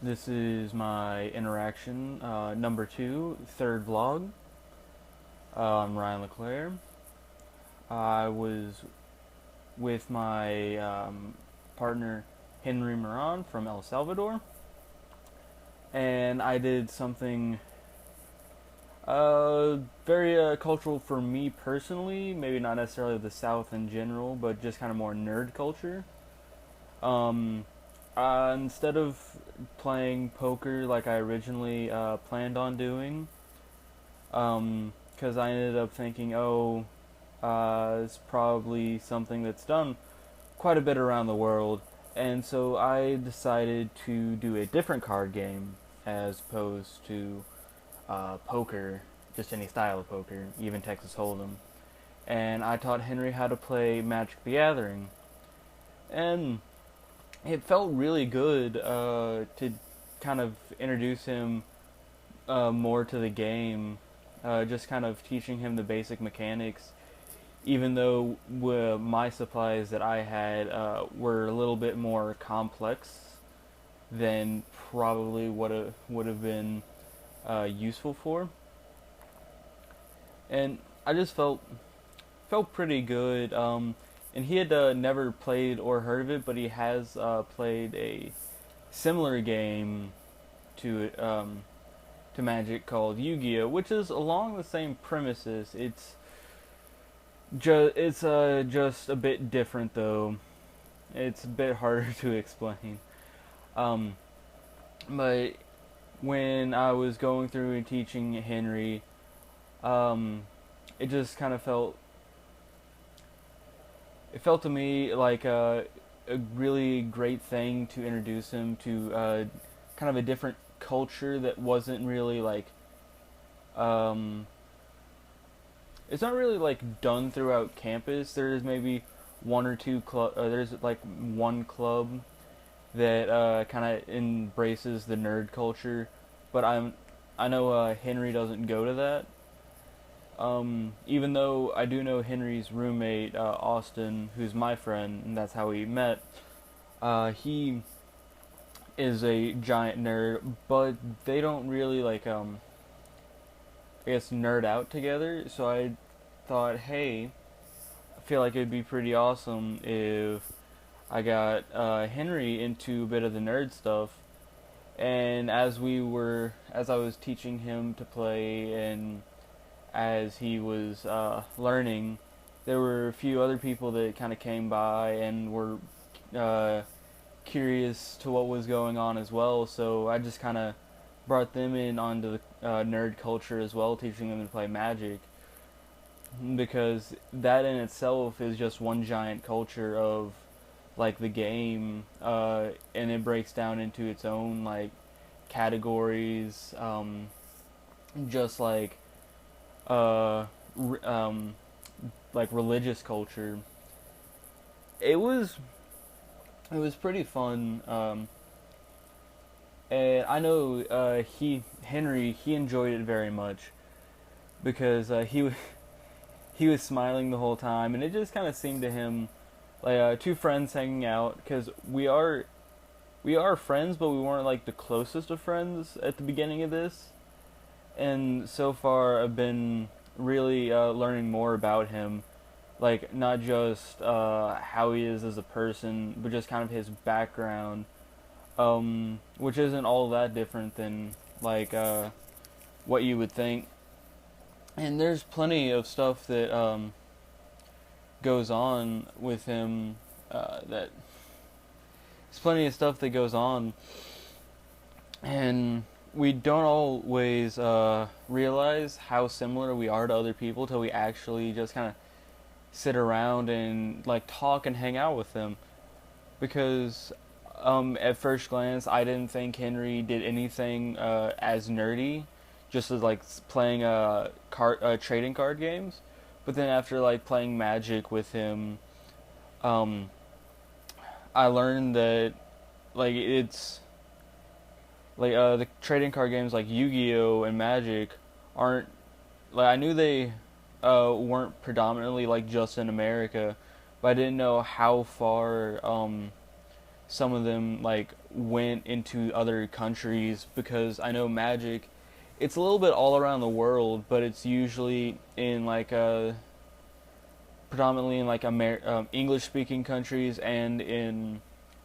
This is my interaction number two, third vlog. I'm Ryan LeClaire. I was with my partner Henry Moran from El Salvador, and I did something very cultural for me personally. Maybe not necessarily the South in general, but just kind of more nerd culture. Um, instead of playing poker like I originally planned on doing, because I ended up thinking, oh, it's probably something that's done quite a bit around the world, and so I decided to do a different card game as opposed to poker, just any style of poker, even Texas Hold'em. And I taught Henry how to play Magic the Gathering, and it felt really good to kind of introduce him more to the game, just kind of teaching him the basic mechanics. Even though my supplies that I had were a little bit more complex than probably what it would have been useful for, and I just felt pretty good. And he had never played or heard of it, but he has played a similar game to Magic called Yu-Gi-Oh, which is along the same premises. It's just a bit different though. It's a bit harder to explain. Um, but when I was going through and teaching Henry, um, it just kind of felt to me like a really great thing to introduce him to kind of a different culture that wasn't really like um, it's not really like done throughout campus. There's maybe one or two club. There's like one club that kind of embraces the nerd culture, but I know Henry doesn't go to that. Even though I do know Henry's roommate Austin, who's my friend, and that's how we met. He is a giant nerd, but they don't really like I guess nerd out together. So I thought, hey, I feel like it'd be pretty awesome if I got Henry into a bit of the nerd stuff. And as I was teaching him to play, and as he was learning, there were a few other people that kind of came by and were uh, curious to what was going on as well. So I just kind of brought them in onto the nerd culture as well, teaching them to play Magic, because that in itself is just one giant culture of like the game, and it breaks down into its own like categories, just uh, um, like religious culture. It was it was pretty fun, and I know he enjoyed it very much because he was smiling the whole time, and it just kind of seemed to him like two friends hanging out, because we are friends, but we weren't like the closest of friends at the beginning of this. And so far, I've been really learning more about him, like not just how he is as a person, but just kind of his background, which isn't all that different than like what you would think. And there's plenty of stuff that goes on with him. That there's plenty of stuff that goes on, and we don't always realize how similar we are to other people till we actually just kind of sit around and like talk and hang out with them. Because at first glance, I didn't think Henry did anything as nerdy, just as like playing trading card games. But then after like playing Magic with him, um, I learned that like it's like the trading card games like Yu-Gi-Oh and Magic aren't like, I knew they weren't predominantly like just in America, but I didn't know how far some of them like went into other countries, because I know Magic, it's a little bit all around the world, but it's usually in like predominantly in like English speaking countries, and in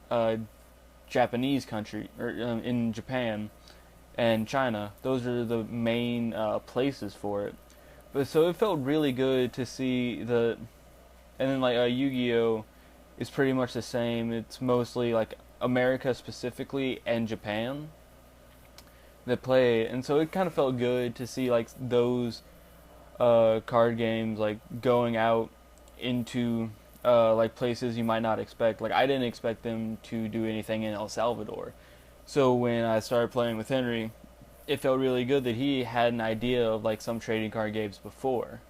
uh, Japanese country, or in Japan and China. Those are the main places for it. But so it felt really good to see and then like Yu-Gi-Oh is pretty much the same. It's mostly like America specifically and Japan that play it, and so it kind of felt good to see like those card games like going out into like places you might not expect. Like I didn't expect them to do anything in El Salvador. So when I started playing with Henry, it felt really good that he had an idea of like some trading card games before.